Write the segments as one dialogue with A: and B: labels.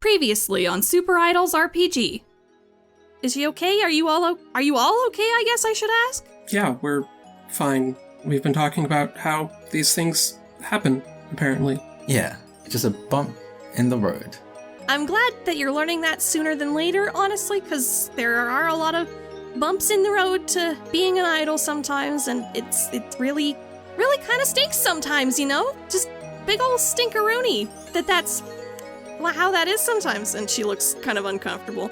A: Previously on SuperIdols RPG. Is she okay? Are you all okay, I guess I should ask?
B: Yeah, we're fine. We've been talking about how these things happen, apparently.
C: Yeah, just a bump in the road.
A: I'm glad that you're learning that sooner than later, honestly, because there are a lot of bumps in the road to being an idol sometimes, and it really kind of stinks sometimes, you know? Just big ol' stinkeroony that's how that is sometimes, and she looks kind of uncomfortable.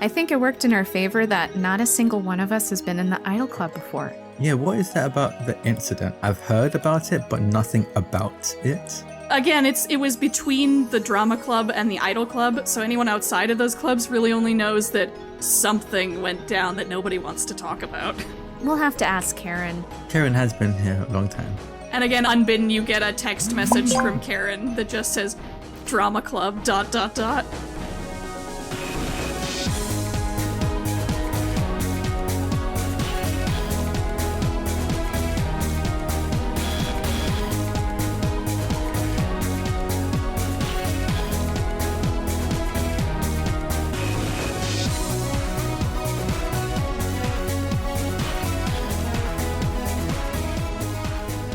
D: I think it worked in our favor that not a single one of us has been in the Idol Club before.
C: Yeah, what is that about the incident? I've heard about it, but nothing about it.
A: Again, it was between the drama club and the idol club, so anyone outside of those clubs really only knows that something went down that nobody wants to talk about.
D: We'll have to ask Karen.
C: Karen has been here a long time.
A: And again, unbidden, you get a text message from Karen that just says, drama club, ...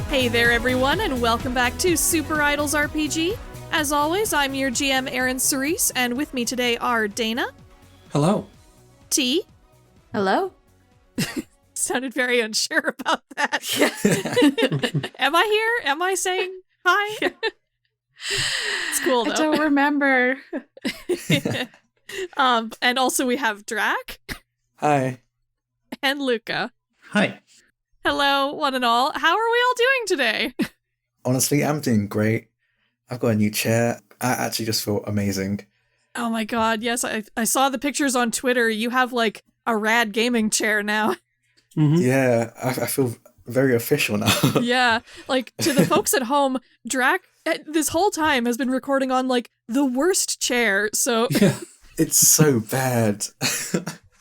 A: Hey there everyone, and welcome back to SuperIdols RPG. As always, I'm your GM ErynCerise, and with me today are Dana.
B: Hello.
A: T.
D: Hello?
A: Sounded very unsure about that. Am I here? Am I saying hi? It's cool though.
D: I don't remember.
A: And also we have Drak.
C: Hi.
A: And Luca.
E: Hi.
A: Hello, one and all. How are we all doing today?
F: Honestly, I'm doing great. I've got a new chair. I actually just feel amazing.
A: Oh my god, yes, I saw the pictures on Twitter. You have, like, a rad gaming chair now.
B: Mm-hmm.
F: Yeah, I feel very official now.
A: Yeah, like, to the folks at home, Drak, this whole time, has been recording on, like, the worst chair, so...
B: Yeah,
F: It's so bad.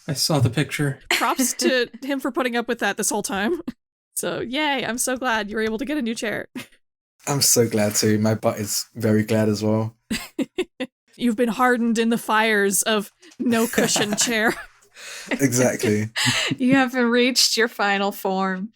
B: I saw the picture.
A: Props to him for putting up with that this whole time. So, yay, I'm so glad you were able to get a new chair.
F: I'm so glad too. My butt is very glad as well.
A: You've been hardened in the fires of no cushion chair.
F: Exactly.
D: You haven't reached your final form.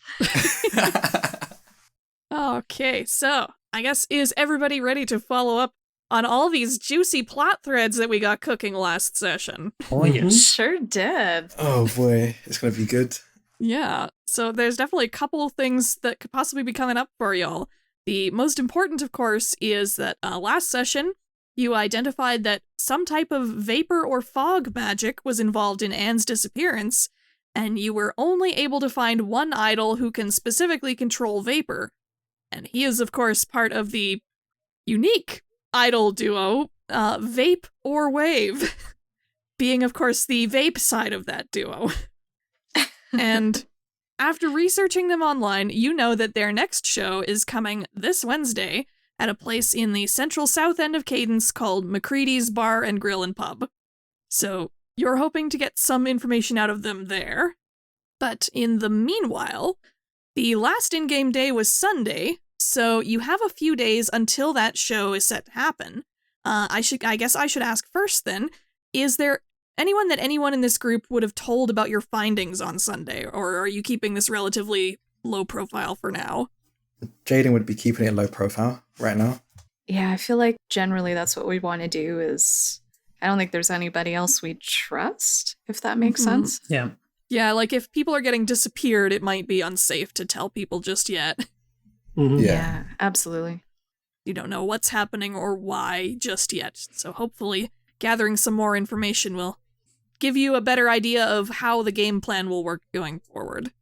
A: Okay, so I guess is everybody ready to follow up on all these juicy plot threads that we got cooking last session?
E: Oh, yes.
D: Sure did.
F: Oh boy, it's gonna be good.
A: Yeah, so there's definitely a couple of things that could possibly be coming up for y'all. The most important, of course, is that last session, you identified that some type of vapor or fog magic was involved in Anne's disappearance, and you were only able to find one idol who can specifically control vapor. And he is, of course, part of the unique idol duo, VAPE or Wave, being, of course, the VAPE side of that duo. And after researching them online, you know that their next show is coming this Wednesday at a place in the central south end of Cadence called Macready's Bar and Grill and Pub. So you're hoping to get some information out of them there. But in the meanwhile, the last in-game day was Sunday, so you have a few days until that show is set to happen. I guess I should ask first then, is there anyone in this group would have told about your findings on Sunday, or are you keeping this relatively low profile for now?
F: Jaiden would be keeping it low profile right now.
D: Yeah, I feel like generally that's what we want to do is... I don't think there's anybody else we trust, if that makes sense.
E: Yeah.
A: Yeah, like if people are getting disappeared, it might be unsafe to tell people just yet.
B: Mm-hmm.
D: Yeah, absolutely.
A: You don't know what's happening or why just yet, so hopefully gathering some more information will give you a better idea of how the game plan will work going forward.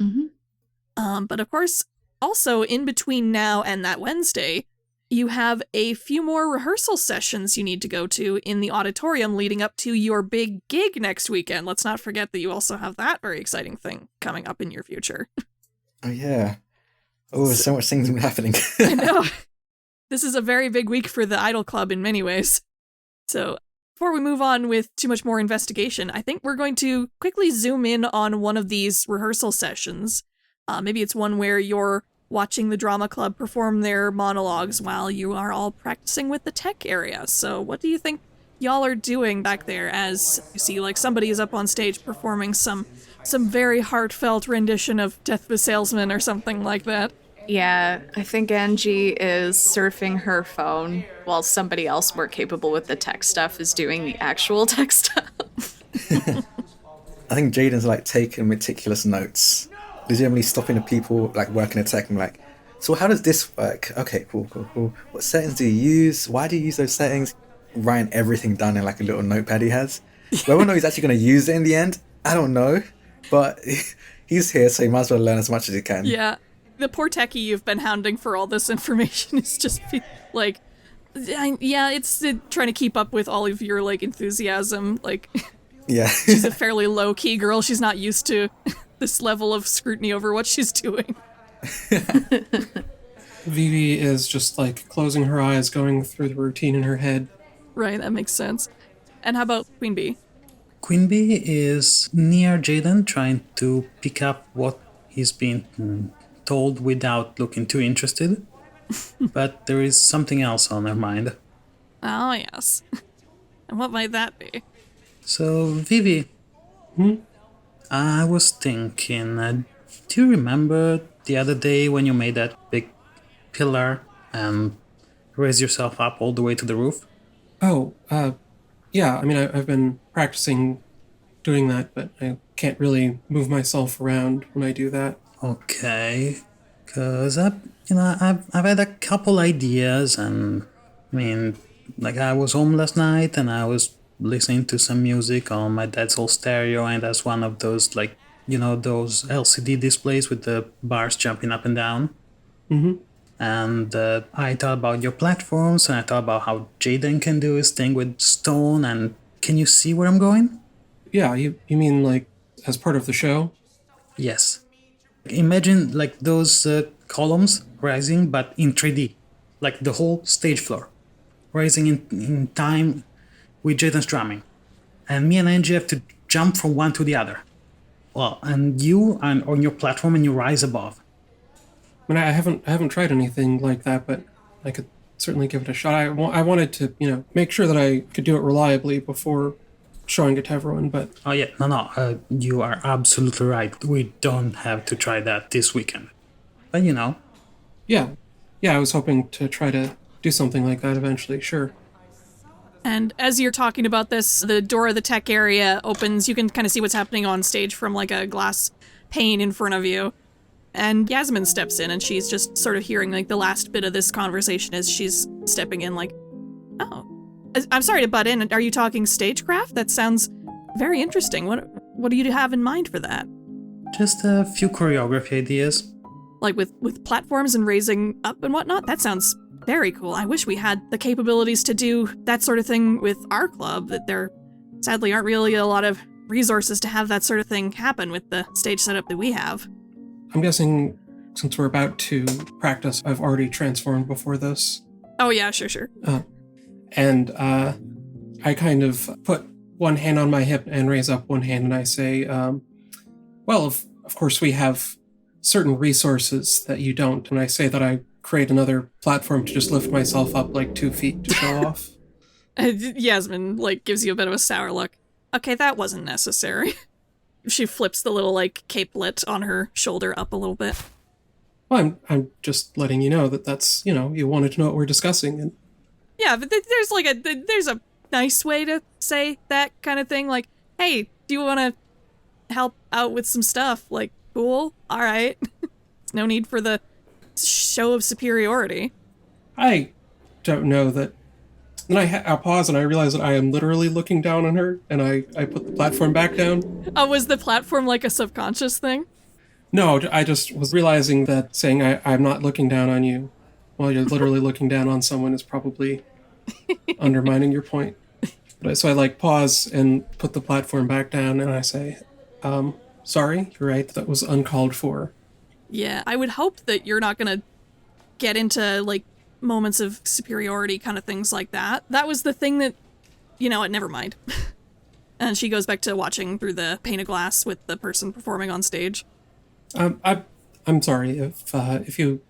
D: Mm-hmm.
A: But of course, also in between now and that Wednesday, you have a few more rehearsal sessions you need to go to in the auditorium leading up to your big gig next weekend. Let's not forget that you also have that very exciting thing coming up in your future.
F: Oh yeah. Oh, there's so much things happening.
A: I know. This is a very big week for the Idol Club in many ways. So before we move on with too much more investigation, I think we're going to quickly zoom in on one of these rehearsal sessions. Maybe it's one where you're watching the drama club perform their monologues while you are all practicing with the tech area. So what do you think y'all are doing back there as you see, like, somebody is up on stage performing some very heartfelt rendition of Death of a Salesman or something like that.
D: Yeah, I think Angie is surfing her phone while somebody else more capable with the tech stuff is doing the actual tech stuff.
F: I think Jaiden's like taking meticulous notes. Legitimately stopping the people like working the tech and like, so how does this work? Okay, cool. What settings do you use? Why do you use those settings? Writing everything down in like a little notepad he has. Whether or not he's actually going to use it in the end, I don't know. But he's here, so he might as well learn as much as he can.
A: Yeah. The poor techie you've been hounding for all this information is just like, it's trying to keep up with all of your like enthusiasm. Like,
F: yeah,
A: she's a fairly low key girl. She's not used to this level of scrutiny over what she's doing.
B: Vivi is just like closing her eyes, going through the routine in her head.
A: Right, that makes sense. And how about Queen Bee?
E: Queen Bee is near Jaiden, trying to pick up what he's been told without looking too interested. But there is something else on her mind.
A: Oh, yes. And what might that be?
E: So, Vivi, I was thinking, do you remember the other day when you made that big pillar and raised yourself up all the way to the roof?
B: Oh, yeah, I mean, I've been practicing doing that, but I can't really move myself around when I do that.
E: Okay, because I've had a couple ideas, and I mean, like I was home last night and I was listening to some music on my dad's old stereo, and that's one of those like those LCD displays with the bars jumping up and down.
B: Mm-hmm.
E: And I thought about your platforms, and I thought about how Jaiden can do his thing with stone. And can you see where I'm going?
B: Yeah, you mean like as part of the show?
E: Yes. Imagine like those columns rising, but in 3D, like the whole stage floor, rising in time with Jaiden's drumming, and me and Angie have to jump from one to the other. Well, and you are on your platform and you rise above.
B: I mean, I haven't tried anything like that, but I could certainly give it a shot. I wanted to, make sure that I could do it reliably before showing it to everyone, but...
E: Oh, yeah, no, you are absolutely right. We don't have to try that this weekend. But,
B: Yeah, I was hoping to try to do something like that eventually, sure.
A: And as you're talking about this, the door of the tech area opens. You can kind of see what's happening on stage from like a glass pane in front of you. And Yasmin steps in, and she's just sort of hearing like the last bit of this conversation as she's stepping in like, oh, I'm sorry to butt in. Are you talking stagecraft? That sounds very interesting. What do you have in mind for that?
E: Just a few choreography ideas.
A: Like with platforms and raising up and whatnot? That sounds very cool. I wish we had the capabilities to do that sort of thing with our club, that there sadly aren't really a lot of resources to have that sort of thing happen with the stage setup that we have.
B: I'm guessing since we're about to practice, I've already transformed before this.
A: Oh yeah, sure.
B: And I kind of put one hand on my hip and raise up one hand, and I say, well, of course we have certain resources that you don't. And I say that I create another platform to just lift myself up like 2 feet to show off.
A: Yasmin gives you a bit of a sour look. Okay, that wasn't necessary. She flips the little capelet on her shoulder up a little bit.
B: Well, I'm just letting you know that's you wanted to know what we're discussing. And
A: yeah, but there's a nice way to say that kind of thing. Like, hey, do you want to help out with some stuff? Like, cool, all right. There's no need for the show of superiority.
B: I don't know that. Then I pause and I realize that I am literally looking down on her, and I put the platform back down.
A: Oh, was the platform like a subconscious thing?
B: No, I just was realizing that saying I'm not looking down on you while you're literally looking down on someone is probably undermining your point. So I pause and put the platform back down, and I say, sorry, you're right, that was uncalled for.
A: Yeah, I would hope that you're not gonna get into moments of superiority kind of things like that. That was the thing that, never mind. And she goes back to watching through the pane of glass with the person performing on stage.
B: I'm sorry if you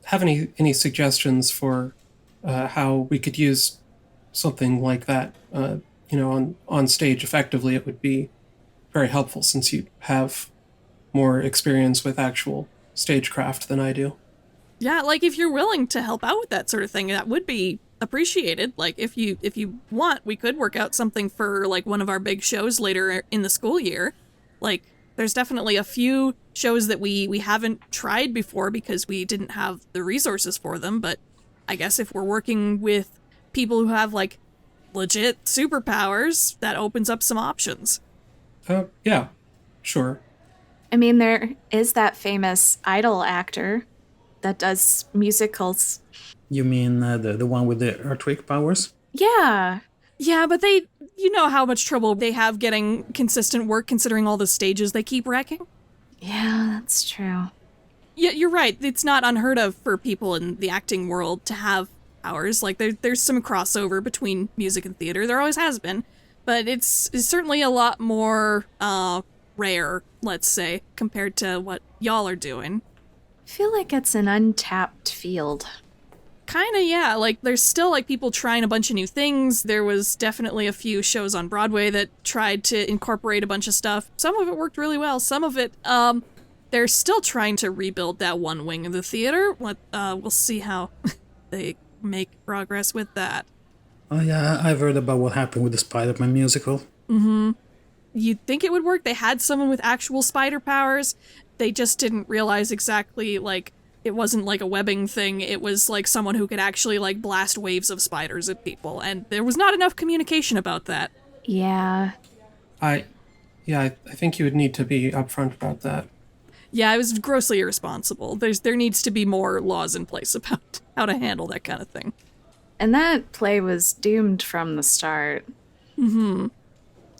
B: have any suggestions for how we could use something like that, on stage effectively, it would be very helpful since you have more experience with actual stagecraft than I do.
A: Yeah, like if you're willing to help out with that sort of thing, that would be appreciated. Like if you want, we could work out something for like one of our big shows later in the school year. Like there's definitely a few shows that we haven't tried before because we didn't have the resources for them, but I guess if we're working with people who have like legit superpowers, that opens up some options.
B: Yeah, sure.
D: I mean, there is that famous idol actor that does musicals.
E: You mean the one with the earthquake powers?
D: Yeah.
A: Yeah, but you know how much trouble they have getting consistent work considering all the stages they keep wrecking?
D: Yeah, that's true.
A: Yeah, you're right. It's not unheard of for people in the acting world to have powers. Like, there's some crossover between music and theater. There always has been. But it's certainly a lot more rare, let's say, compared to what y'all are doing.
D: I feel like it's an untapped field.
A: Kinda, yeah. Like, there's still, like, people trying a bunch of new things. There was definitely a few shows on Broadway that tried to incorporate a bunch of stuff. Some of it worked really well. Some of it, they're still trying to rebuild that one wing of the theater. We'll see how they make progress with that.
E: Oh yeah, I've heard about what happened with the Spider-Man musical.
A: Mm-hmm. You'd think it would work. They had someone with actual spider powers. They just didn't realize exactly, like, it wasn't like a webbing thing. It was like someone who could actually, like, blast waves of spiders at people. And there was not enough communication about that.
D: Yeah.
B: I think you would need to be upfront about that.
A: Yeah, it was grossly irresponsible. There needs to be more laws in place about how to handle that kind of thing.
D: And that play was doomed from the start.
A: Mm-hmm.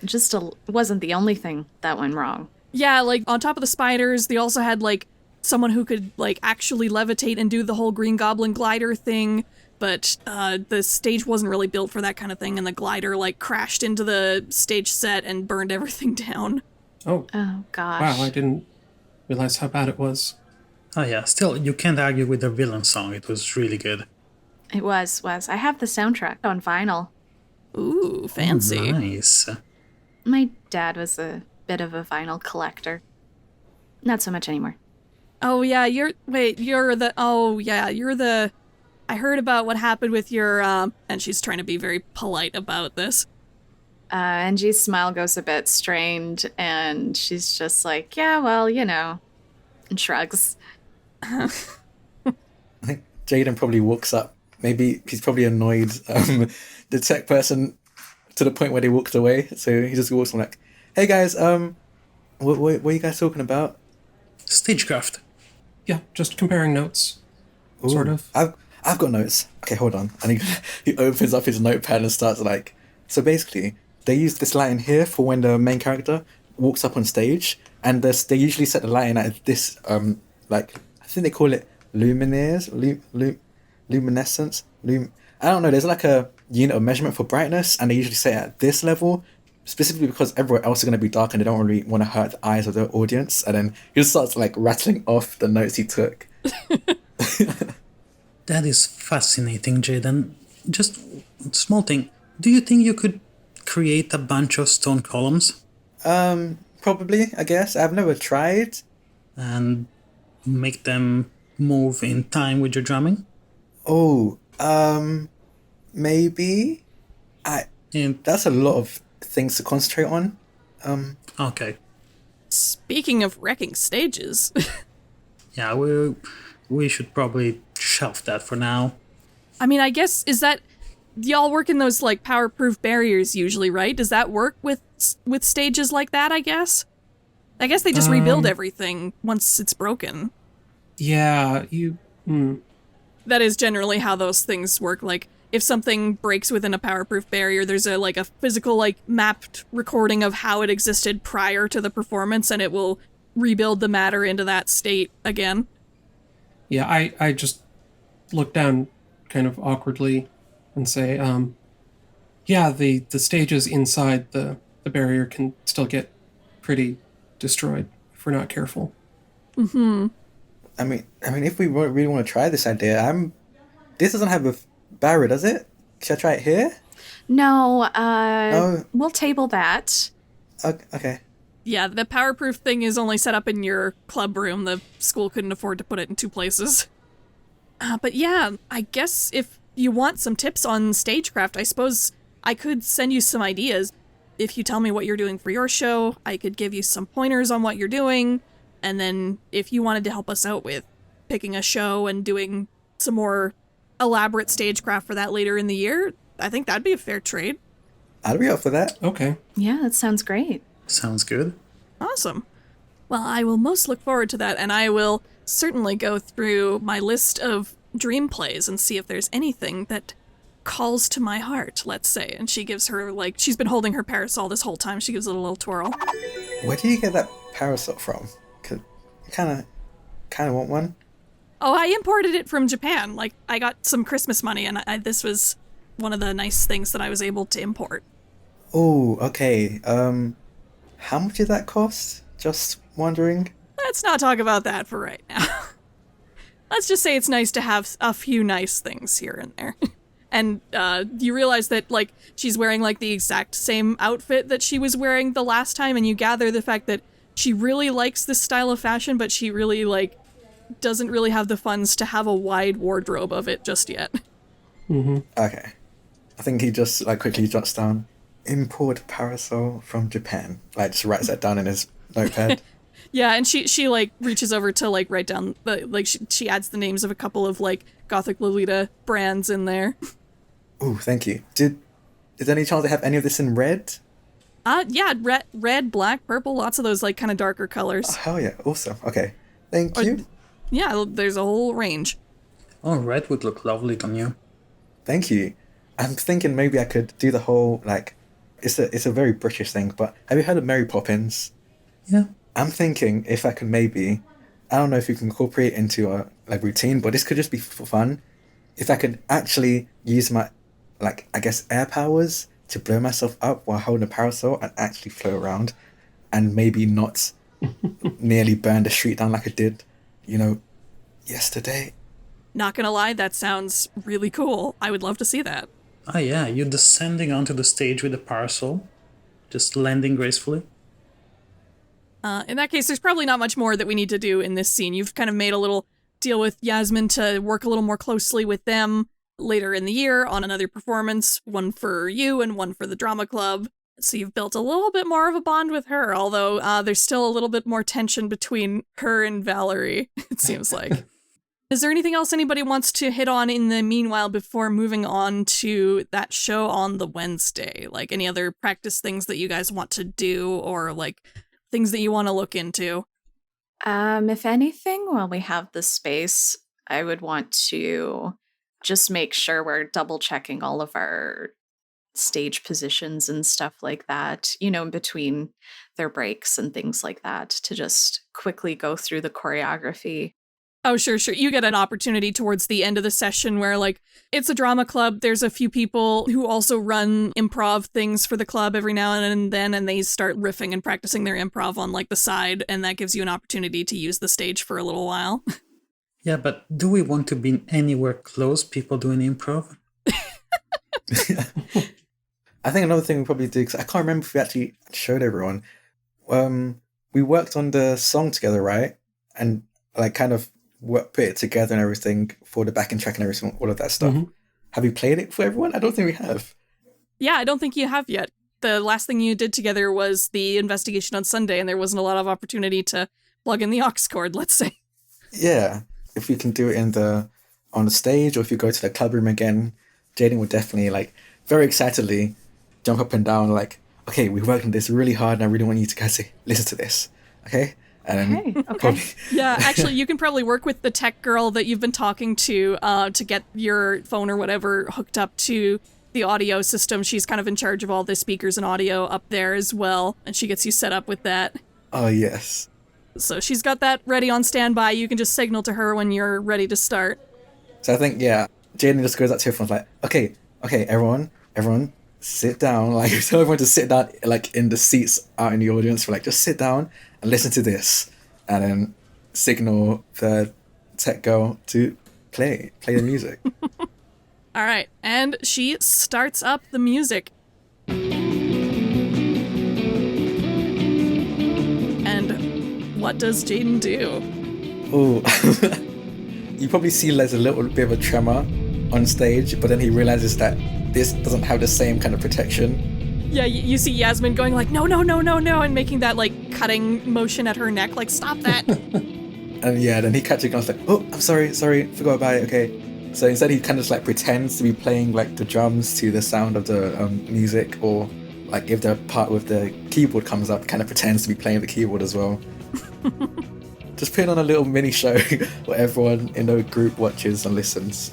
D: It wasn't the only thing that went wrong.
A: Yeah, like, on top of the spiders, they also had, like, someone who could, like, actually levitate and do the whole Green Goblin glider thing, but the stage wasn't really built for that kind of thing, and the glider, like, crashed into the stage set and burned everything down.
B: Oh.
D: Oh, gosh.
B: Wow, I didn't realize how bad it was.
E: Oh yeah, still, you can't argue with the villain song. It was really good.
D: It was. I have the soundtrack on vinyl.
A: Ooh, fancy.
E: Oh, nice.
D: My dad was a bit of a vinyl collector. Not so much anymore.
A: Oh, yeah, I heard about what happened with your, and she's trying to be very polite about this.
D: Angie's smile goes a bit strained, and she's just like, yeah, well, and shrugs.
F: I think Jaiden probably walks up. Maybe he's probably annoyed the tech person to the point where they walked away. So he just walks on like, hey guys, what are you guys talking about?
E: Stagecraft.
B: Yeah, just comparing notes,
F: Ooh,
B: sort of.
F: I've got notes. Okay, hold on. And he opens up his notepad and starts like, so basically, they use this line here for when the main character walks up on stage, and they usually set the line at this, I think they call it luminaires, luminescence. I don't know. There's like a unit of measurement for brightness, and they usually say it at this level, specifically because everywhere else is going to be dark, and they don't really want to hurt the eyes of the audience. And then he just starts like rattling off the notes he took.
E: That is fascinating, Jaiden. Just small thing. Do you think you could create a bunch of stone columns?
F: Probably, I guess. I've never tried.
E: And make them move in time with your drumming?
F: Oh, maybe. That's a lot of things to concentrate on.
E: Okay.
A: Speaking of wrecking stages.
E: Yeah, we should probably shelf that for now.
A: I mean, I guess, is that... Y'all work in those, like, power-proof barriers usually, right? Does that work with stages like that, I guess? I guess they just rebuild everything once it's broken.
B: Yeah,
A: That is generally how those things work. Like, if something breaks within a power-proof barrier, there's a physical, like, mapped recording of how it existed prior to the performance, and it will rebuild the matter into that state again.
B: Yeah, I just look down kind of awkwardly and say, the stages inside the barrier can still get pretty destroyed if we're not careful.
A: Mm-hmm.
F: I mean, if we really want to try this idea, this doesn't have a barrier, does it? Should I try it here?
D: No,
F: Oh.
D: we'll table that.
F: Okay.
A: Yeah, the powerproof thing is only set up in your club room. The school couldn't afford to put it in 2 places. But yeah, I guess if you want some tips on stagecraft, I suppose I could send you some ideas. If you tell me what you're doing for your show, I could give you some pointers on what you're doing. And then if you wanted to help us out with picking a show and doing some more elaborate stagecraft for that later in the year, I think that'd be a fair trade.
F: I'd be up for that.
B: Okay.
D: Yeah, that sounds great.
E: Sounds good.
A: Awesome. Well, I will most look forward to that, and I will certainly go through my list of dream plays and see if there's anything that calls to my heart, let's say. And she gives her, like, she's been holding her parasol this whole time. She gives it a little twirl.
F: Where do you get that parasol from? 'Cause I kind of want one.
A: Oh, I imported it from Japan. Like, I got some Christmas money, and this was one of the nice things that I was able to import.
F: Oh, okay. How much did that cost? Just wondering.
A: Let's not talk about that for right now. Let's just say it's nice to have a few nice things here and there. And you realize that, like, she's wearing, like, the exact same outfit that she was wearing the last time, and you gather the fact that she really likes this style of fashion, but she really, like, doesn't really have the funds to have a wide wardrobe of it just yet.
B: Mm-hmm.
F: Okay. I think he just, like, quickly jots down, import parasol from Japan. Like, just writes that down in his notepad.
A: Yeah, and she like reaches over to like write down the like she adds the names of a couple of like Gothic Lolita brands in there.
F: Ooh, thank you. Is there any chance they have any of this in red?
A: Yeah, red, black, purple, lots of those like kind of darker colors.
F: Oh, hell yeah, awesome. Okay, thank you.
A: Yeah, there's a whole range.
E: Oh, red would look lovely on you.
F: Thank you. I'm thinking maybe I could do the whole, like, it's a very British thing, but have you heard of Mary Poppins?
E: Yeah.
F: I'm thinking if I can maybe, I don't know if you can incorporate it into a like routine, but this could just be for fun. If I could actually use my, like, I guess air powers to blow myself up while holding a parasol and actually float around, and maybe not nearly burn the street down like I did, yesterday.
A: Not gonna lie, that sounds really cool. I would love to see that.
E: Ah, yeah, you're descending onto the stage with a parasol, just landing gracefully.
A: In that case, there's probably not much more that we need to do in this scene. You've kind of made a little deal with Yasmin to work a little more closely with them later in the year on another performance, one for you and one for the drama club. So you've built a little bit more of a bond with her, although there's still a little bit more tension between her and Valerie, it seems like. Is there anything else anybody wants to hit on in the meanwhile before moving on to that show on the Wednesday? Like any other practice things that you guys want to do, or like things that you want to look into?
D: If anything, while we have the space, I would want to just make sure we're double checking all of our stage positions and stuff like that, in between their breaks and things like that, to just quickly go through the choreography.
A: Oh, sure. You get an opportunity towards the end of the session where, like, it's a drama club. There's a few people who also run improv things for the club every now and then, and they start riffing and practicing their improv on, like, the side, and that gives you an opportunity to use the stage for a little while.
E: Yeah, but do we want to be anywhere close people doing improv?
F: I think another thing we probably do, because I can't remember if we actually showed everyone, we worked on the song together, right? And, like, kind of put it together and everything for the backing track and everything, all of that stuff. Mm-hmm. Have you played it for everyone? I don't think we have.
A: Yeah, I don't think you have yet. The last thing you did together was the investigation on Sunday, and there wasn't a lot of opportunity to plug in the aux cord, let's say.
F: Yeah, if we can do it on the stage, or if you go to the club room again, Jaiden would definitely, like, very excitedly jump up and down, like, okay, we worked on this really hard, and I really want you to guys to listen to this, okay?
D: Okay.
F: Probably...
A: Yeah, actually, you can probably work with the tech girl that you've been talking to get your phone or whatever hooked up to the audio system. She's kind of in charge of all the speakers and audio up there as well, and she gets you set up with that.
F: Oh, yes.
A: So she's got that ready on standby. You can just signal to her when you're ready to start.
F: So I think, yeah, Jaiden just goes up to everyone like, okay, everyone, sit down. Like, tell everyone to sit down, like, in the seats out in the audience. We're like, just sit down and listen to this. And then signal the tech girl to play the music.
A: All right, and she starts up the music. And what does Jaiden do?
F: Oh, you probably see there's a little bit of a tremor on stage, but then he realizes that this doesn't have the same kind of protection.
A: Yeah, you see Yasmin going like, no, and making that like cutting motion at her neck, like, stop that.
F: And yeah, then he catches it and goes like, oh, I'm sorry, forgot about it, okay. So instead he kind of just like pretends to be playing like the drums to the sound of the music, or like if the part with the keyboard comes up, kind of pretends to be playing the keyboard as well. Just putting on a little mini show where everyone in the group watches and listens.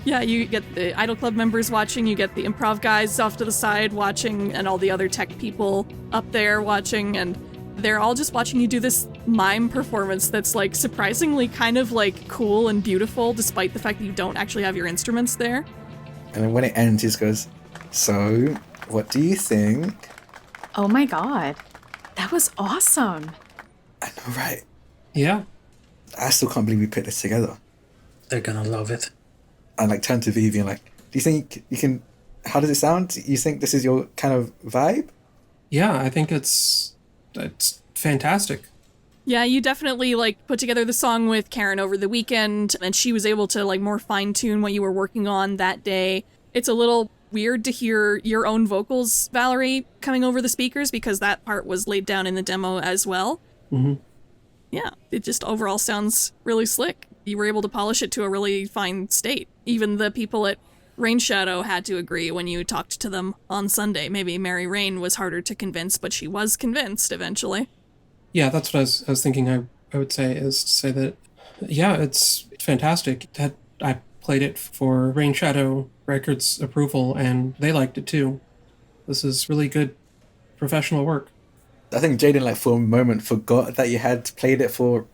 A: Yeah, you get the Idol Club members watching, you get the improv guys off to the side watching, and all the other tech people up there watching, and they're all just watching you do this mime performance that's like surprisingly kind of like cool and beautiful, despite the fact that you don't actually have your instruments there.
F: And then when it ends, he just goes, so, what do you think?
D: Oh my god. That was awesome.
F: I know, right?
B: Yeah.
F: I still can't believe we put this together.
E: They're gonna love it.
F: And like turn to Vivi and like, do you think you can, how does it sound? You think this is your kind of vibe?
B: Yeah, I think it's fantastic.
A: Yeah, you definitely like put together the song with Karen over the weekend, and she was able to like more fine-tune what you were working on that day. It's a little weird to hear your own vocals, Valerie, coming over the speakers, because that part was laid down in the demo as well.
B: Mm-hmm.
A: Yeah, it just overall sounds really slick. You were able to polish it to a really fine state. Even the people at Rain Shadow had to agree when you talked to them on Sunday. Maybe Mary Rain was harder to convince, but she was convinced eventually.
B: Yeah, that's what I was thinking I would say, is to say that, yeah, it's fantastic. I played it for Rain Shadow Records approval, and they liked it too. This is really good professional work.
F: I think Jaiden, like, for a moment forgot that you had played it for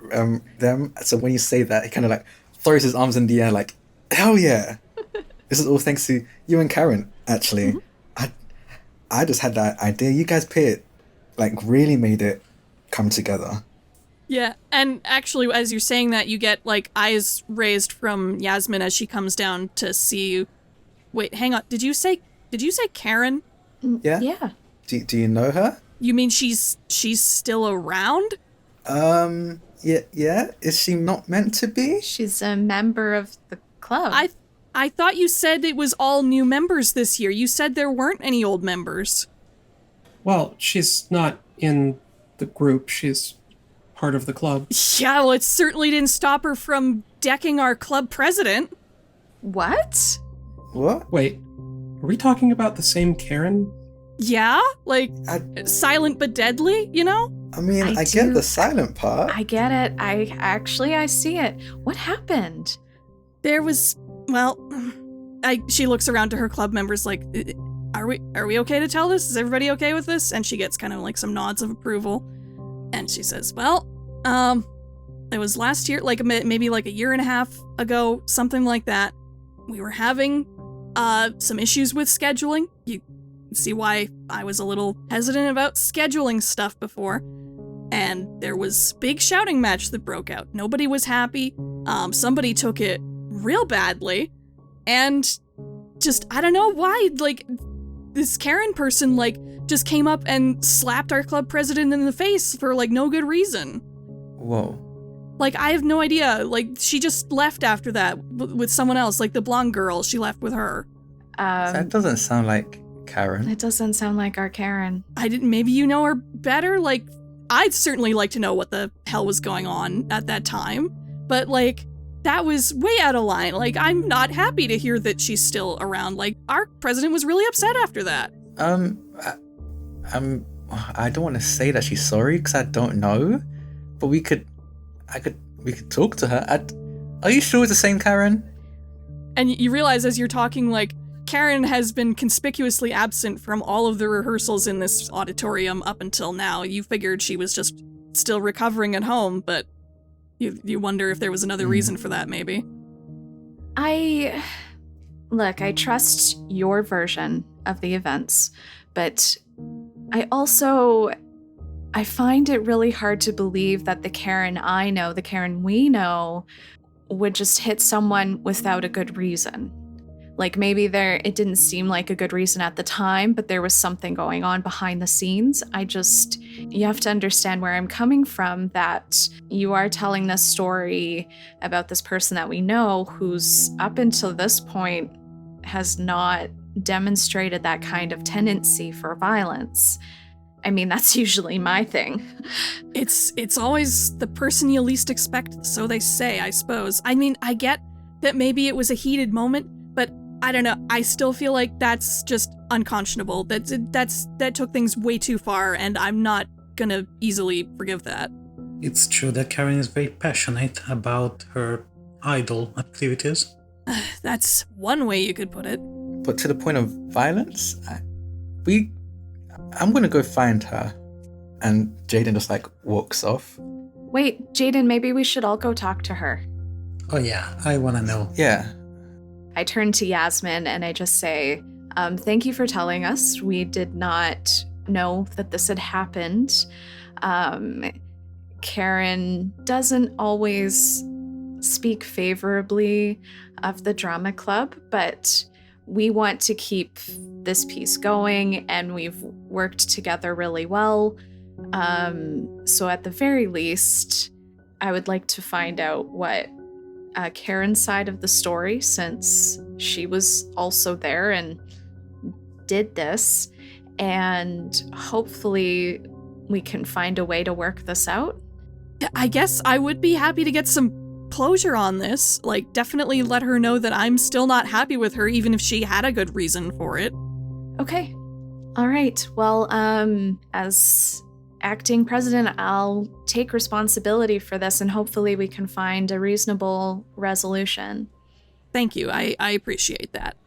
F: them. So when you say that, he kind of like throws his arms in the air like, hell yeah. This is all thanks to you and Karen, actually. Mm-hmm. I just had that idea. You guys put it, like, really made it come together.
A: Yeah, and actually, as you're saying that, you get, like, eyes raised from Yasmin as she comes down to see you. Wait, hang on. Did you say Karen?
F: Yeah?
D: Yeah.
F: Do you know her?
A: You mean she's still around?
F: Yeah. Is she not meant to be?
D: She's a member of the club.
A: I thought you said it was all new members this year. You said there weren't any old members.
B: Well, she's not in the group. She's part of the club.
A: Yeah, well, it certainly didn't stop her from decking our club president.
D: What?
F: What?
B: Wait, are we talking about the same Karen?
A: Yeah? Like, silent but deadly, you know?
F: I mean, I get the silent part.
D: I get it. I see it. What happened?
A: There was, well, she looks around to her club members like, are we okay to tell this? Is everybody okay with this? And she gets kind of like some nods of approval. And she says, well, it was last year, like maybe like a year and a half ago, something like that. We were having some issues with scheduling. You see why I was a little hesitant about scheduling stuff before. And there was big shouting match that broke out. Nobody was happy. Somebody took it real badly. And just, I don't know why, like, this Karen person, like, just came up and slapped our club president in the face for, like, no good reason.
F: Whoa.
A: Like, I have no idea. Like, she just left after that with someone else. Like, the blonde girl, she left with her.
F: That doesn't sound like Karen.
D: It doesn't sound like our Karen.
A: Maybe you know her better? Like, I'd certainly like to know what the hell was going on at that time. But, like, that was way out of line. Like, I'm not happy to hear that she's still around. Like, our president was really upset after that.
F: I don't want to say that she's sorry because I don't know, but we could talk to her. Are you sure it's the same Karen?
A: And you realize as you're talking, like, Karen has been conspicuously absent from all of the rehearsals in this auditorium up until now. You figured she was just still recovering at home, but you wonder if there was another reason for that, maybe.
D: I trust your version of the events, but I find it really hard to believe that the Karen I know, the Karen we know, would just hit someone without a good reason. Like maybe it didn't seem like a good reason at the time, but there was something going on behind the scenes. You have to understand where I'm coming from, that you are telling this story about this person that we know who's up until this point has not demonstrated that kind of tendency for violence. I mean, that's usually my thing.
A: It's always the person you least expect, so they say, I suppose. I mean, I get that maybe it was a heated moment, but I don't know. I still feel like that's just unconscionable. That took things way too far, and I'm not gonna easily forgive that.
E: It's true that Karen is very passionate about her idol activities.
A: That's one way you could put it.
F: But to the point of violence, I'm gonna go find her. And Jaiden just like walks off.
D: Wait, Jaiden, maybe we should all go talk to her.
E: Oh yeah, I wanna know.
F: Yeah.
D: I turn to Yasmin and I just say, thank you for telling us. We did not know that this had happened. Karen doesn't always speak favorably of the drama club, but we want to keep this piece going and we've worked together really well. So at the very least, I would like to find out what Karen's side of the story, since she was also there and did this, and hopefully we can find a way to work this out.
A: I guess I would be happy to get some closure on this. Like, definitely let her know that I'm still not happy with her, even if she had a good reason for it.
D: Okay. All right. Well, as acting president, I'll take responsibility for this, and hopefully we can find a reasonable resolution.
A: Thank you. I appreciate that.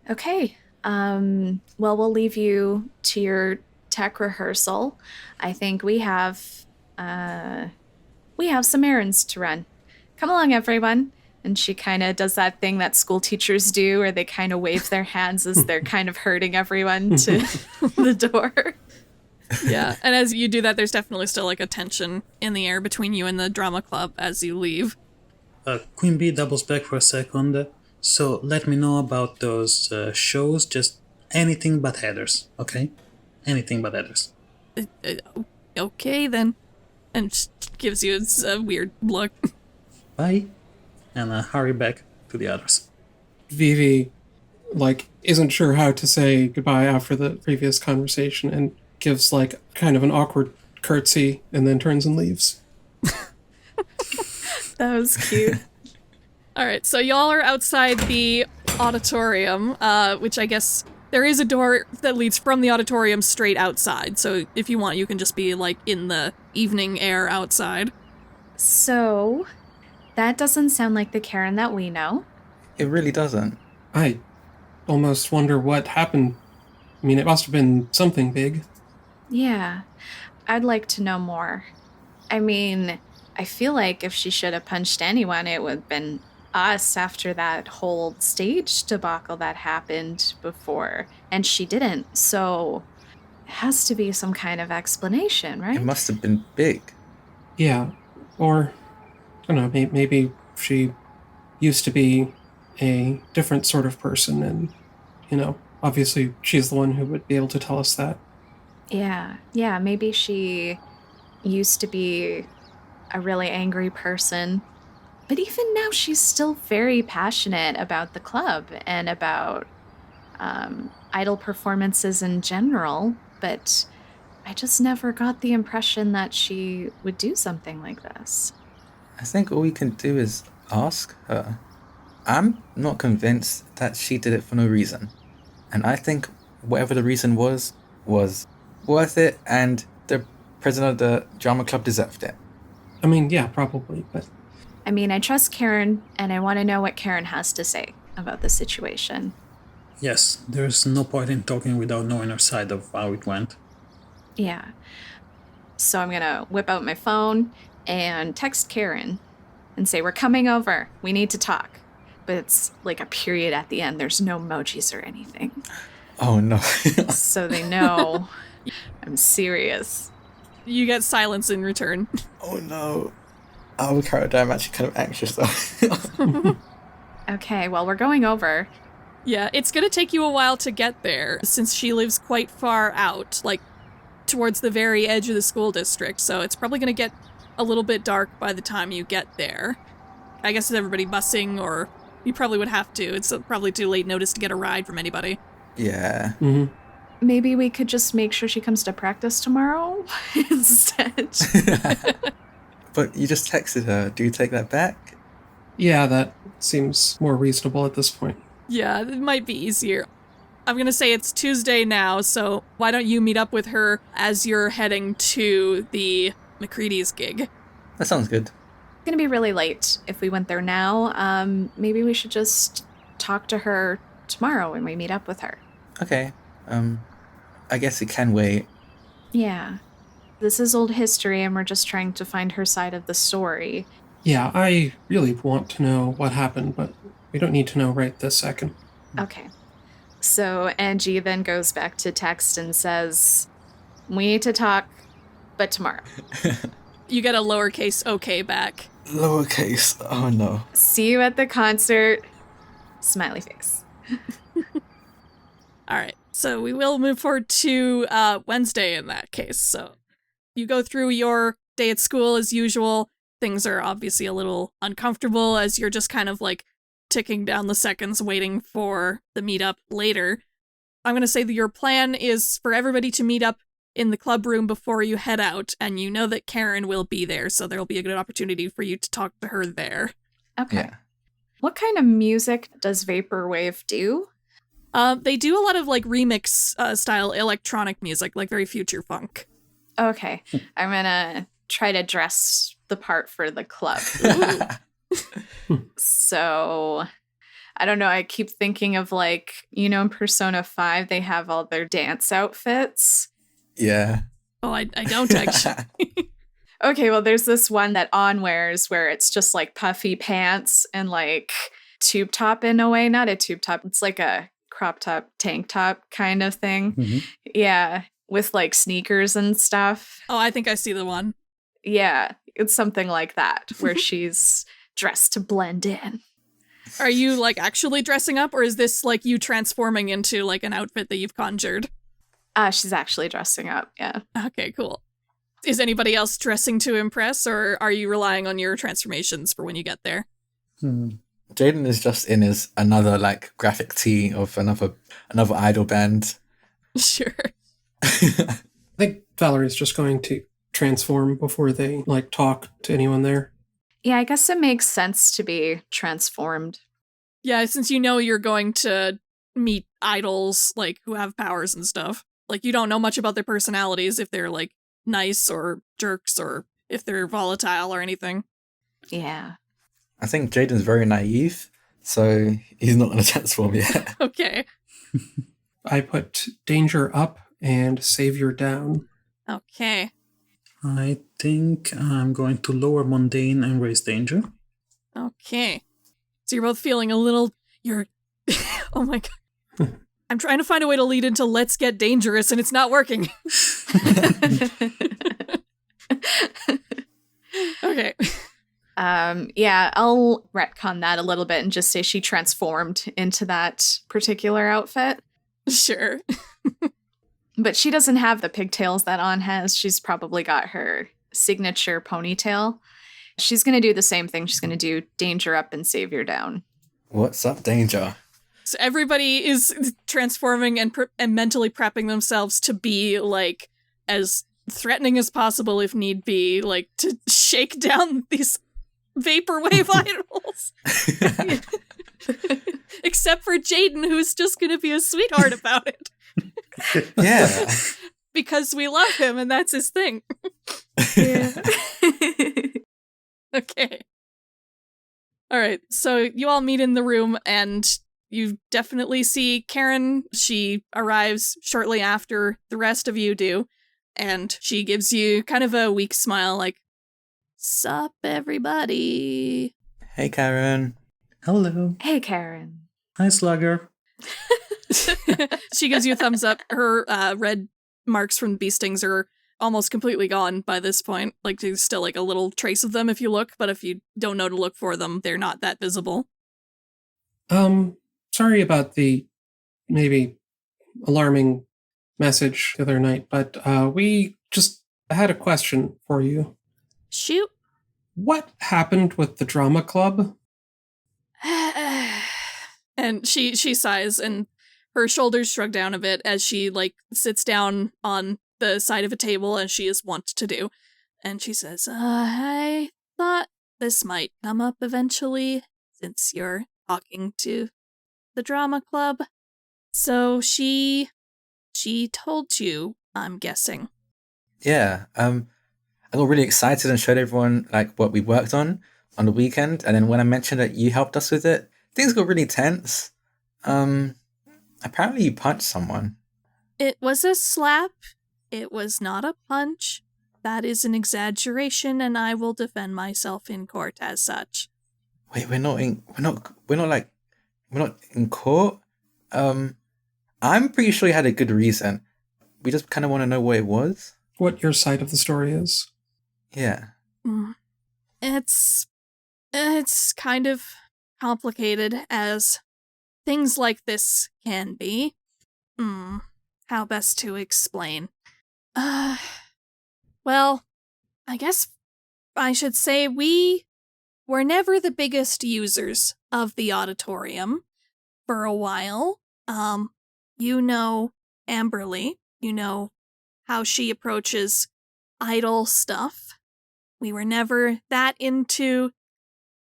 D: Okay. Well, we'll leave you to your tech rehearsal. I think we have some errands to run. Come along, everyone. And she kind of does that thing that school teachers do, where they kind of wave their hands as they're kind of herding everyone to the door.
A: Yeah, and as you do that, there's definitely still like a tension in the air between you and the drama club as you leave.
E: Queen Bee doubles back for a second. So let me know about those shows, just anything but headers, okay? Anything but headers.
A: Okay, then. And she gives you a weird look.
E: Bye. And hurry back to the others.
B: Vivi, isn't sure how to say goodbye after the previous conversation and gives, kind of an awkward curtsy and then turns and leaves.
D: That was cute.
A: All right, so y'all are outside the auditorium, which I guess there is a door that leads from the auditorium straight outside. So if you want, you can just be, in the evening air outside.
D: So, that doesn't sound like the Karen that we know.
F: It really doesn't.
B: I almost wonder what happened. I mean, it must have been something big.
D: Yeah, I'd like to know more. I mean, I feel like if she should have punched anyone, it would have been us after that whole stage debacle that happened before, and she didn't, so it has to be some kind of explanation, right?
F: It must have been big.
B: Yeah, or, I don't know, maybe she used to be a different sort of person, and, obviously she's the one who would be able to tell us that.
D: Yeah, maybe she used to be a really angry person. But even now, she's still very passionate about the club and about idol performances in general. But I just never got the impression that she would do something like this.
F: I think all we can do is ask her. I'm not convinced that she did it for no reason. And I think whatever the reason was worth it, and the president of the drama club deserved it.
B: I mean, yeah, probably, but...
D: I mean, I trust Karen, and I want to know what Karen has to say about the situation.
E: Yes, there's no point in talking without knowing her side of how it went.
D: Yeah. So I'm going to whip out my phone and text Karen and say, we're coming over. We need to talk. But it's like a period at the end. There's no emojis or anything.
F: Oh, no.
D: So they know I'm serious.
A: You get silence in return.
F: Oh, no. Oh, I'm actually kind of anxious, though.
D: Okay, well, we're going over.
A: Yeah, it's gonna take you a while to get there, since she lives quite far out, like, towards the very edge of the school district, so it's probably gonna get a little bit dark by the time you get there. I guess is everybody busing, or you probably would have to. It's probably too late notice to get a ride from anybody.
F: Yeah.
B: Mm-hmm.
D: Maybe we could just make sure she comes to practice tomorrow instead.
F: But you just texted her. Do you take that back?
B: Yeah, that seems more reasonable at this point.
A: Yeah, it might be easier. I'm gonna say it's Tuesday now, so why don't you meet up with her as you're heading to the McCready's gig?
F: That sounds good.
D: It's gonna be really late if we went there now. Maybe we should just talk to her tomorrow when we meet up with her.
F: Okay. I guess it can wait.
D: Yeah. This is old history and we're just trying to find her side of the story.
B: Yeah, I really want to know what happened, but we don't need to know right this second.
D: Okay. So Angie then goes back to text and says, we need to talk, but tomorrow.
A: You get a lowercase okay back.
F: Lowercase. Oh no.
D: See you at the concert. Smiley face.
A: All right, so we will move forward to Wednesday in that case. So you go through your day at school as usual. Things are obviously a little uncomfortable as you're just kind of like ticking down the seconds waiting for the meetup later. I'm going to say that your plan is for everybody to meet up in the club room before you head out, and you know that Karen will be there, so there'll be a good opportunity for you to talk to her there.
D: Okay.
F: Yeah.
D: What kind of music does Vaporwave do?
A: They do a lot of like remix style electronic music, like very future funk.
D: Okay. I'm gonna try to dress the part for the club. So, I don't know, I keep thinking of like, you know, in Persona 5, they have all their dance outfits.
F: Yeah.
A: Oh, I don't actually.
D: Okay, well, there's this one that On wears where it's just like puffy pants and like tube top in a way. Not a tube top, it's like a crop top, tank top kind of thing.
E: Mm-hmm.
D: Yeah, with like sneakers and stuff.
A: Oh, I think I see the one.
D: Yeah, it's something like that where she's dressed to blend in.
A: Are you like actually dressing up, or is this like you transforming into like an outfit that you've conjured?
D: She's actually dressing up, yeah.
A: Okay, cool. Is anybody else dressing to impress, or are you relying on your transformations for when you get there?
F: Jaiden is just in his another like graphic tee of another idol band.
A: Sure.
B: I think Valerie's just going to transform before they like talk to anyone there.
D: Yeah, I guess it makes sense to be transformed.
A: Yeah, since you know you're going to meet idols like who have powers and stuff. Like you don't know much about their personalities, if they're like nice or jerks or if they're volatile or anything.
D: Yeah.
F: I think Jaiden's very naive, so he's not going to transform yet.
A: Okay.
B: I put danger up and savior down.
A: Okay.
E: I think I'm going to lower mundane and raise danger.
A: Okay. So you're both feeling a little, oh my god. I'm trying to find a way to lead into let's get dangerous and it's not working. Okay.
D: Yeah, I'll retcon that a little bit and just say she transformed into that particular outfit.
A: Sure.
D: But she doesn't have the pigtails that On has. She's probably got her signature ponytail. She's going to do the same thing. She's going to do danger up and savior down.
F: What's up, danger?
A: So everybody is transforming and mentally prepping themselves to be like as threatening as possible if need be, like to shake down these vaporwave idols. Except for Jaiden, who's just going to be a sweetheart about it.
F: Yeah.
A: Because we love him and that's his thing.
D: Yeah.
A: Okay. All right. So you all meet in the room and you definitely see Karen. She arrives shortly after the rest of you do. And she gives you kind of a weak smile like, sup, everybody.
F: Hey, Karen.
E: Hello.
D: Hey, Karen.
E: Hi, Slugger.
A: She gives you a thumbs up. Her red marks from bee stings are almost completely gone by this point. Like, there's still like a little trace of them if you look, but if you don't know to look for them, they're not that visible.
B: sorry about the maybe alarming message the other night, but we just had a question for you.
A: Shoot.
B: What happened with the drama club?
A: And she sighs, and her shoulders shrug down a bit as she, sits down on the side of a table, as she is wont to do. And she says, I thought this might come up eventually, since you're talking to the drama club. So she told you, I'm guessing.
F: Yeah, I got really excited and showed everyone what we worked on the weekend, and then when I mentioned that you helped us with it, things got really tense. Apparently you punched someone.
A: It was a slap. It was not a punch. That is an exaggeration, and I will defend myself in court as such.
F: Wait, we're not in court. I'm pretty sure you had a good reason. We just kind of want to know what it was.
B: What your side of the story is.
F: Yeah.
A: It's kind of complicated as things like this can be. How best to explain? Well, I guess I should say we were never the biggest users of the auditorium for a while. You know Amairylle. You know how she approaches idol stuff. We were never that into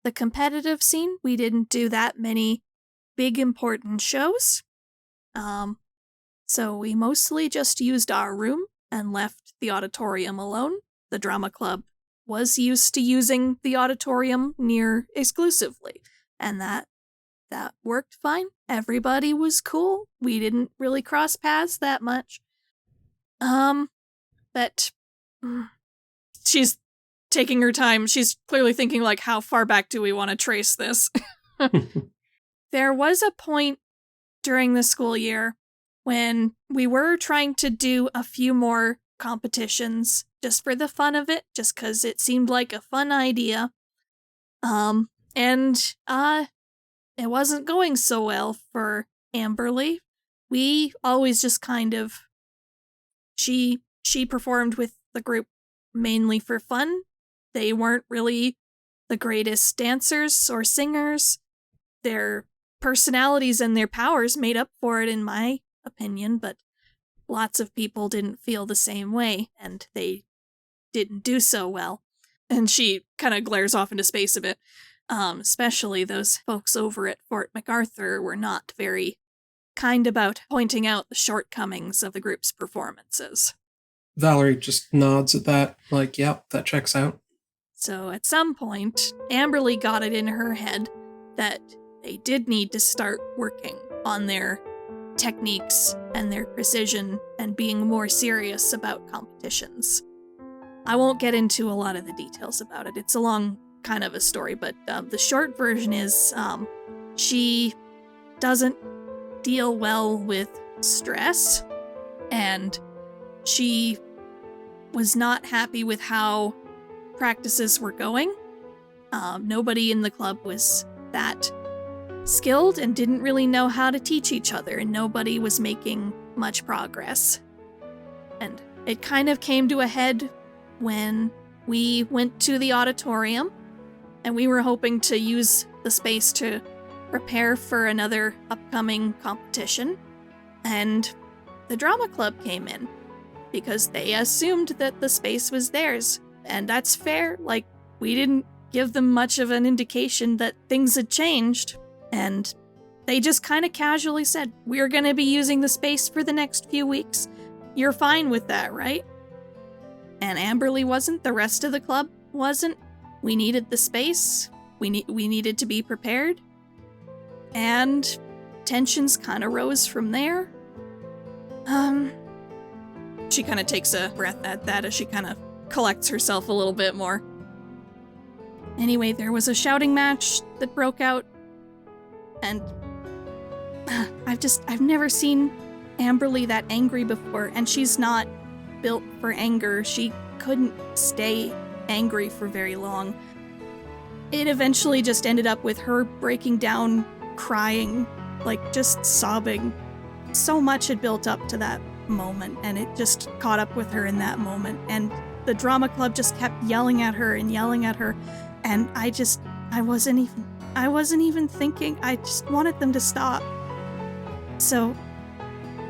A: the competitive scene. We didn't do that many big important shows. So we mostly just used our room and left the auditorium alone. The drama club was used to using the auditorium near exclusively, and that worked fine. Everybody was cool. We didn't really cross paths that much. But she's taking her time. She's clearly thinking, how far back do we want to trace this? There was a point during the school year when we were trying to do a few more competitions just for the fun of it, just because it seemed like a fun idea. It wasn't going so well for Amairylle. We always just kind of... She performed with the group mainly for fun. They weren't really the greatest dancers or singers. Their personalities and their powers made up for it, in my opinion, but lots of people didn't feel the same way, and they didn't do so well. And she kind of glares off into space a bit. Especially those folks over at Fort MacArthur were not very kind about pointing out the shortcomings of the group's performances.
B: Valerie just nods at that, yep, that checks out.
A: So at some point, Amairylle got it in her head that they did need to start working on their techniques and their precision and being more serious about competitions. I won't get into a lot of the details about it. It's a long kind of a story, but the short version is she doesn't deal well with stress, and she was not happy with how practices were going. Nobody in the club was that skilled and didn't really know how to teach each other, and nobody was making much progress. And it kind of came to a head when we went to the auditorium, and we were hoping to use the space to prepare for another upcoming competition. And the drama club came in because they assumed that the space was theirs. And that's fair. We didn't give them much of an indication that things had changed. And they just kind of casually said, we're going to be using the space for the next few weeks. You're fine with that, right? And Amairylle wasn't. The rest of the club wasn't. We needed the space. We needed to be prepared. And tensions kind of rose from there. She kind of takes a breath at that as she kind of collects herself a little bit more. Anyway, there was a shouting match that broke out. And I've never seen Amairylle that angry before, and she's not built for anger. She couldn't stay angry for very long. It eventually just ended up with her breaking down, crying like just sobbing. So much had built up to that moment, and it just caught up with her in that moment. And the drama club just kept yelling at her, and I wasn't even thinking. I just wanted them to stop. So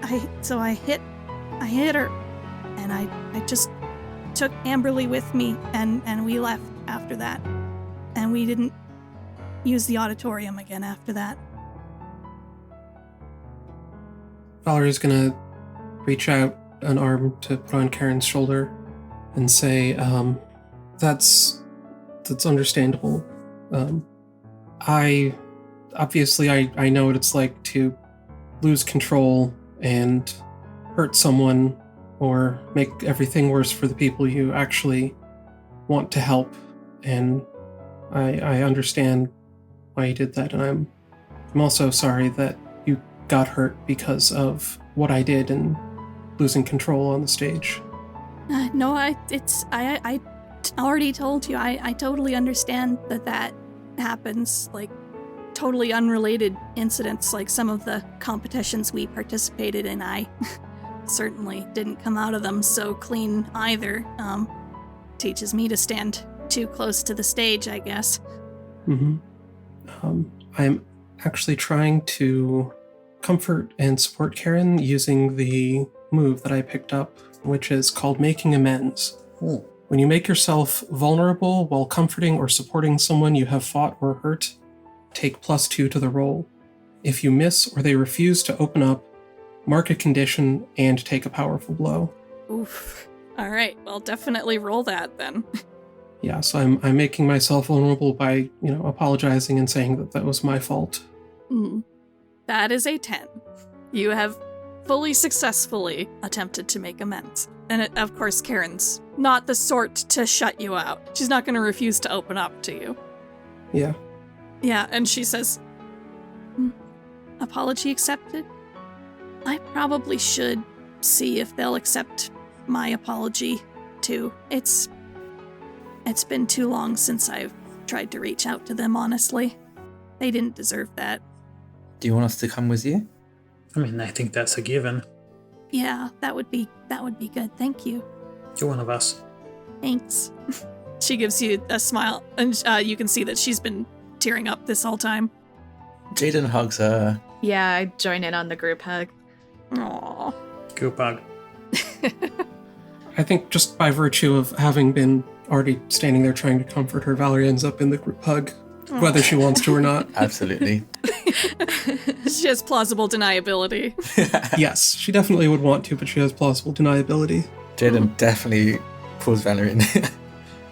A: I hit her, and I just took Amairylle with me, and we left after that. And we didn't use the auditorium again after that.
B: Valerie's gonna reach out an arm to put on Karen's shoulder and say, that's understandable. I know what it's like to lose control and hurt someone or make everything worse for the people you actually want to help, and I understand why you did that, and I'm also sorry that you got hurt because of what I did and losing control on the stage.
A: No, I already told you. I totally understand that happens, like totally unrelated incidents, like some of the competitions we participated in. I certainly didn't come out of them so clean either. Teaches me to stand too close to the stage, I guess.
B: Mm-hmm. I'm actually trying to comfort and support Karen using the move that I picked up, which is called Making Amends.
E: Ooh.
B: When you make yourself vulnerable while comforting or supporting someone you have fought or hurt, take +2 to the roll. If you miss or they refuse to open up, mark a condition and take a powerful blow.
A: Oof. All right, well, definitely roll that then.
B: Yeah, so I'm making myself vulnerable by, apologizing and saying that was my fault.
A: That is a 10. You have fully successfully attempted to make amends. And of course, Karen's not the sort to shut you out. She's not going to refuse to open up to you.
B: Yeah.
A: Yeah, and she says, apology accepted? I probably should see if they'll accept my apology, too. It's been too long since I've tried to reach out to them, honestly. They didn't deserve that.
F: Do you want us to come with you?
E: I mean, I think that's a given.
A: Yeah, that would be good. Thank you.
E: You're one of us.
A: Thanks. She gives you a smile, and you can see that she's been tearing up this whole time.
F: Jaiden hugs her.
D: Yeah, I join in on the group hug.
A: Aww.
E: Group hug.
B: I think just by virtue of having been already standing there trying to comfort her, Valerie ends up in the group hug, whether she wants to or not.
F: Absolutely.
A: She has plausible deniability.
B: Yes, she definitely would want to, but she has plausible deniability.
F: Jaiden definitely pulls Valerie in.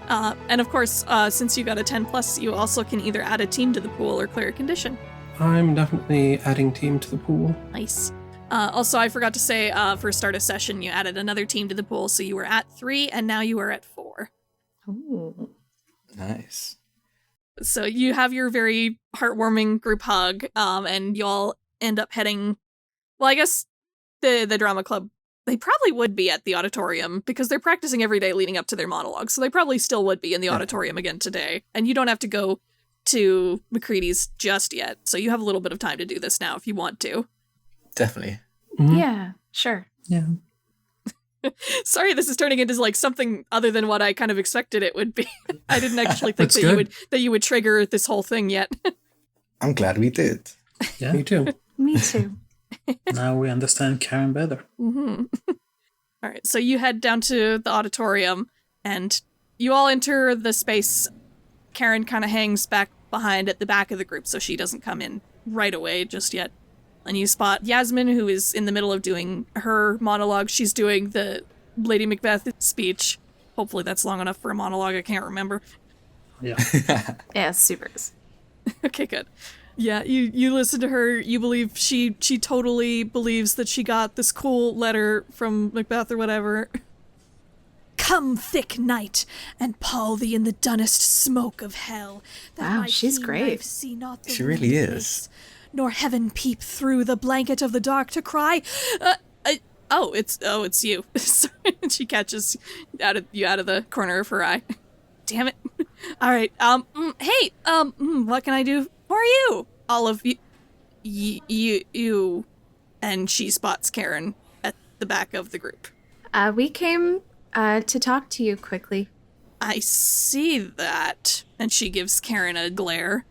A: And of course, since you got a 10+, you also can either add a team to the pool or clear a condition.
B: I'm definitely adding team to the pool.
A: Nice. Also, I forgot to say, for start of session, you added another team to the pool, so you were at 3, and now you are at 4.
D: Ooh.
F: Nice.
A: So you have your very heartwarming group hug, and y'all end up heading... Well, I guess the drama club, they probably would be at the auditorium, because they're practicing every day leading up to their monologue, so they probably still would be in the auditorium again today. And you don't have to go to McCready's just yet, so you have a little bit of time to do this now if you want to.
F: Definitely.
B: Mm-hmm.
D: Yeah, sure.
E: Yeah.
A: Sorry, this is turning into like something other than what I kind of expected it would be. I didn't actually think that you would trigger this whole thing yet.
F: I'm glad we did.
E: Yeah.
B: Me too.
D: Me too.
E: Now we understand Karen better.
A: Mm-hmm. All right, so you head down to the auditorium, and you all enter the space. Karen kind of hangs back behind at the back of the group, so she doesn't come in right away just yet. And you spot Yasmin, who is in the middle of doing her monologue. She's doing the Lady Macbeth speech. Hopefully that's long enough for a monologue. I can't remember.
E: Yeah.
D: Yeah, super.
A: Okay, good. Yeah, you listen to her. You believe she totally believes that she got this cool letter from Macbeth or whatever. Come, thick night, and pall thee in the dunnest smoke of hell. That
D: Wow,
A: my
D: she's
A: keen
D: great.
A: life see not the
F: She really
A: wind
F: is.
A: face, nor heaven peep through the blanket of the dark to cry, it's you. Sorry, she catches you out of the corner of her eye. Damn it. All right. Hey, what can I do for you? All of you. You, and she spots Karen at the back of the group.
D: We came to talk to you quickly.
A: I see that. And she gives Karen a glare.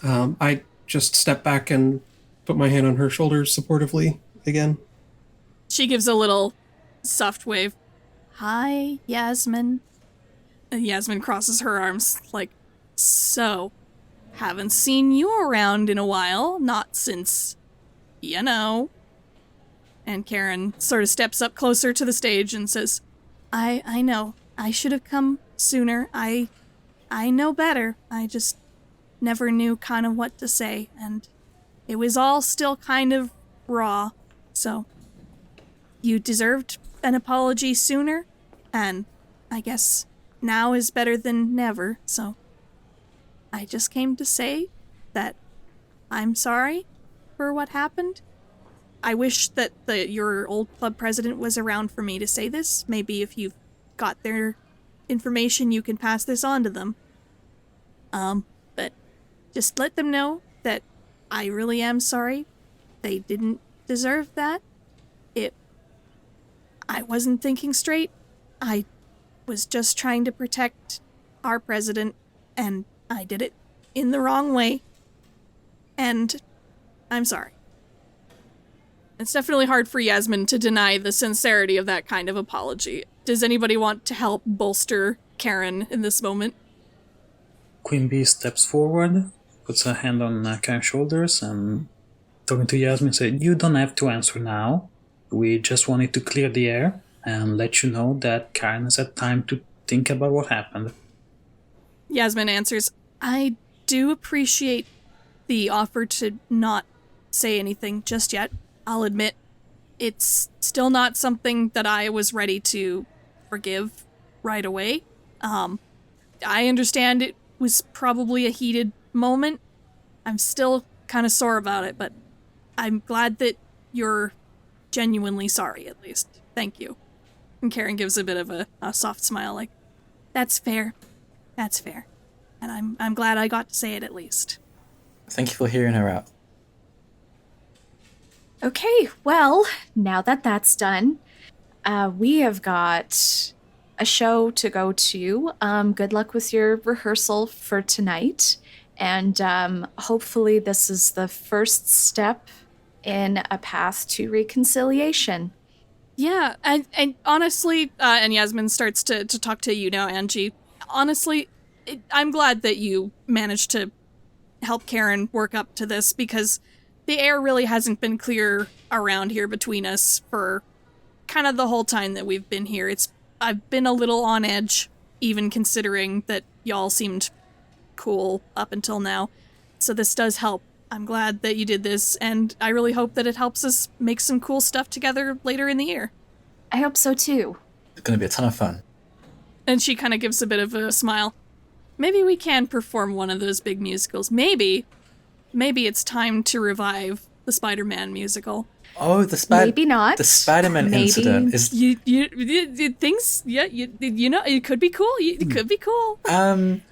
B: I just step back and put my hand on her shoulder supportively again.
A: She gives a little soft wave. Hi, Yasmin. And Yasmin crosses her arms like, so, haven't seen you around in a while, not since, you know. And Karen sort of steps up closer to the stage and says, I know, I should have come sooner. I know better. I just never knew kind of what to say, and it was all still kind of raw, so you deserved an apology sooner, and I guess now is better than never, so I just came to say that I'm sorry for what happened. I wish that your old club president was around for me to say this. Maybe if you've got their information, you can pass this on to them. But just let them know that I really am sorry. They didn't deserve that. I wasn't thinking straight. I was just trying to protect our president, and I did it in the wrong way. And I'm sorry. It's definitely hard for Yasmin to deny the sincerity of that kind of apology. Does anybody want to help bolster Karen in this moment?
E: Queen Bee steps forward, puts her hand on Karen's shoulders, and talking to Yasmin said, "You don't have to answer now. We just wanted to clear the air and let you know that Karen has had time to think about what happened."
A: Yasmin answers, I do appreciate the offer to not say anything just yet. I'll admit, it's still not something that I was ready to forgive right away. I understand it was probably a heated moment. I'm still kind of sore about it, but I'm glad that you're genuinely sorry, at least. Thank you. And Karen gives a bit of a soft smile, like, that's fair. That's fair. And I'm glad I got to say it at least.
F: Thank you for hearing her out.
D: Okay, well, now that that's done, we have got a show to go to. Good luck with your rehearsal for tonight. And hopefully this is the first step in a path to reconciliation.
A: Yeah, and honestly, and Yasmin starts to talk to you now, Angie. Honestly, I'm glad that you managed to help Karen work up to this, because the air really hasn't been clear around here between us for kind of the whole time that we've been here. I've been a little on edge, even considering that y'all seemed cool up until now. So this does help. I'm glad that you did this, and I really hope that it helps us make some cool stuff together later in the year.
D: I hope so too.
F: It's going to be a ton of fun.
A: And she kind of gives a bit of a smile. Maybe we can perform one of those big musicals. Maybe it's time to revive the Spider-Man musical.
F: Oh,
D: maybe not.
F: The Spider-Man incident is.
A: You things, yeah. You know, it could be cool. It could be cool.
E: I'm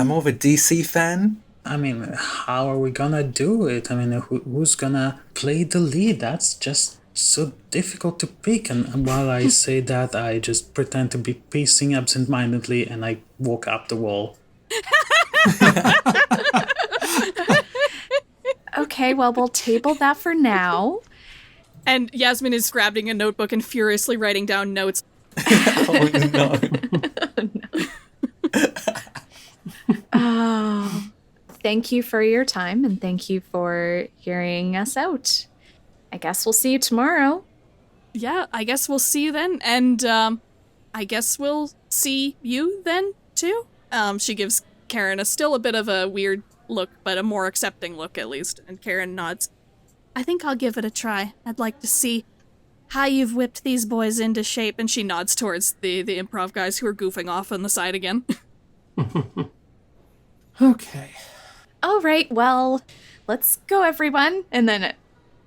F: more of a DC fan.
E: I mean, how are we gonna do it? I mean, who's gonna play the lead? That's just so difficult to pick. And while I say that, I just pretend to be pacing absentmindedly and I walk up the wall.
D: Okay, well, we'll table that for now.
A: And Yasmin is grabbing a notebook and furiously writing down notes.
F: Oh, no.
D: Oh, thank you for your time, and thank you for hearing us out. I guess we'll see you tomorrow.
A: Yeah, I guess we'll see you then. And I guess we'll see you then, too. She gives Karen still a bit of a weird look, but a more accepting look, at least. And Karen nods. I think I'll give it a try. I'd like to see how you've whipped these boys into shape. And she nods towards the improv guys who are goofing off on the side again.
B: Okay.
D: All right, well, let's go, everyone. And then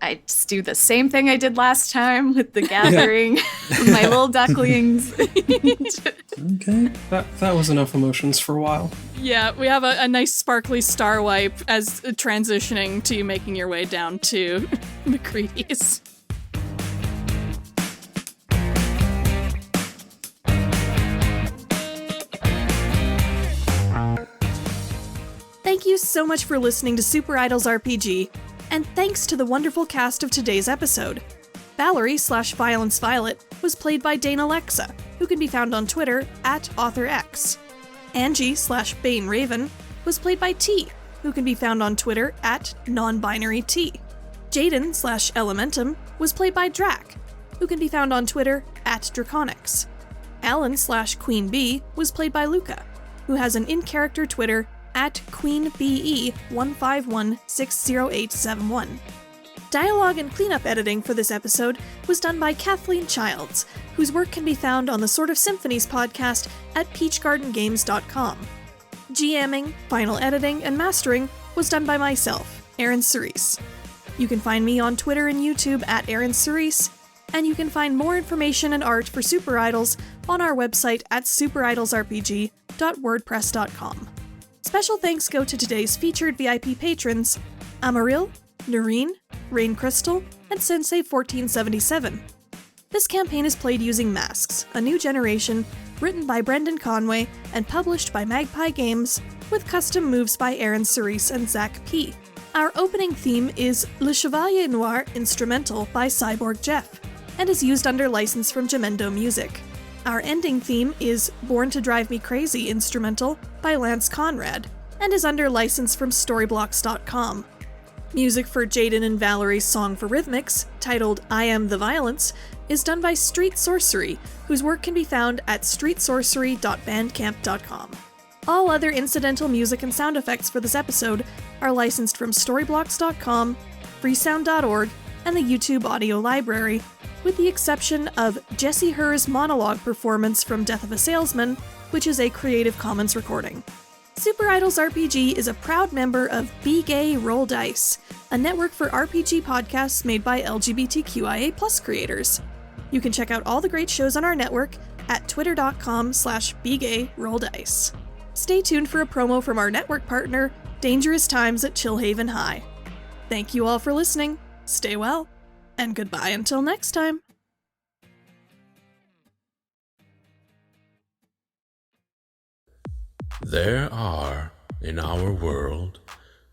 D: I just do the same thing I did last time with the gathering, my little ducklings.
E: Okay.
B: That was enough emotions for a while.
A: Yeah, we have a nice sparkly star wipe as transitioning to making your way down to McCready's. Thank you so much for listening to SuperIdols RPG, and thanks to the wonderful cast of today's episode. Valerie/Violence Violet was played by Dana Lexa, who can be found on Twitter @AuthorX. Angie/Bane Raven was played by T, who can be found on Twitter @NonBinaryT. Jaiden/Elementum was played by Drak, who can be found on Twitter @Draconix. Alan/Queen Bee was played by Luca, who has an in-character Twitter @QueenBE15160871. Dialogue and cleanup editing for this episode was done by Kathleen Childs, whose work can be found on the Sort of Symphonies podcast at peachgardengames.com. GMing, final editing, and mastering was done by myself, ErynCerise. You can find me on Twitter and YouTube @ErynCerise, and you can find more information and art for Super Idols on our website at superidolsrpg.wordpress.com. Special thanks go to today's featured VIP patrons, Amairylle, Nerine, Rain Crystal, and Sensei1477. This campaign is played using Masks, a new generation, written by Brendan Conway and published by Magpie Games, with custom moves by ErynCerise and Zak P. Our opening theme is Le Chevalier Noir Instrumental by Cyborg Jeff, and is used under license from Gemendo Music. Our ending theme is Born to Drive Me Crazy Instrumental by Lance Conrad, and is under license from Storyblocks.com. Music for Jaiden and Valerie's song for RhythMixx, titled I Am the Violence, is done by Street Sorcery, whose work can be found at streetsorcery.bandcamp.com. All other incidental music and sound effects for this episode are licensed from Storyblocks.com, freesound.org, and the YouTube Audio Library, with the exception of Jesse Herr's monologue performance from Death of a Salesman, which is a Creative Commons recording. Super Idols RPG is a proud member of Be Gay, Roll Dice, a network for RPG podcasts made by LGBTQIA+ creators. You can check out all the great shows on our network at twitter.com/BeGayRollDice. Stay tuned for a promo from our network partner, Dangerous Times at Chillhaven High. Thank you all for listening, stay well, and goodbye until next time.
G: There are, in our world,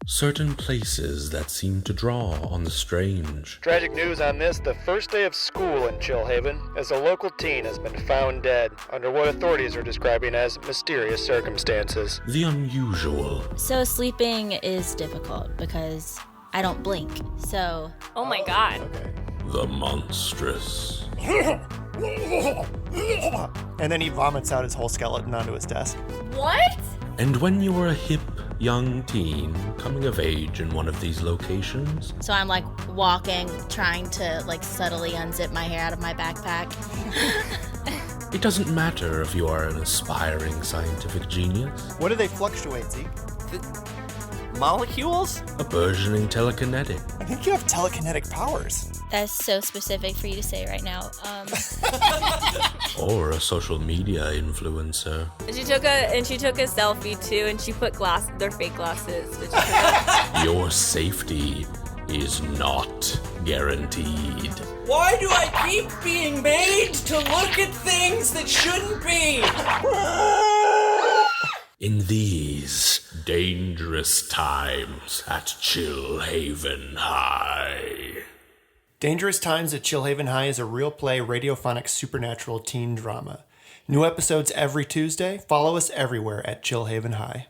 G: certain places that seem to draw on the strange.
H: Tragic news on this, the first day of school in Chillhaven, as a local teen has been found dead, under what authorities are describing as mysterious circumstances.
G: The unusual.
I: So sleeping is difficult because I don't blink, so...
J: Oh my god.
H: Okay.
G: The monstrous.
H: And then he vomits out his whole skeleton onto his desk.
J: What?
G: And when you were a hip, young teen coming of age in one of these locations...
I: So I'm like walking, trying to like subtly unzip my hair out of my backpack.
G: It doesn't matter if you are an aspiring scientific genius.
H: What do they fluctuate, Zeke?
K: Molecules?
G: A burgeoning telekinetic.
H: I think you have telekinetic powers.
I: That's so specific for you to say right now.
G: Or a social media influencer.
J: And she took a selfie too, and she put their fake glasses.
G: Your safety is not guaranteed.
K: Why do I keep being made to look at things that shouldn't be?
G: In these dangerous times at Chillhaven High.
H: Dangerous Times at Chillhaven High is a real play radiophonic supernatural teen drama. New episodes every Tuesday. Follow us everywhere at Chillhaven High.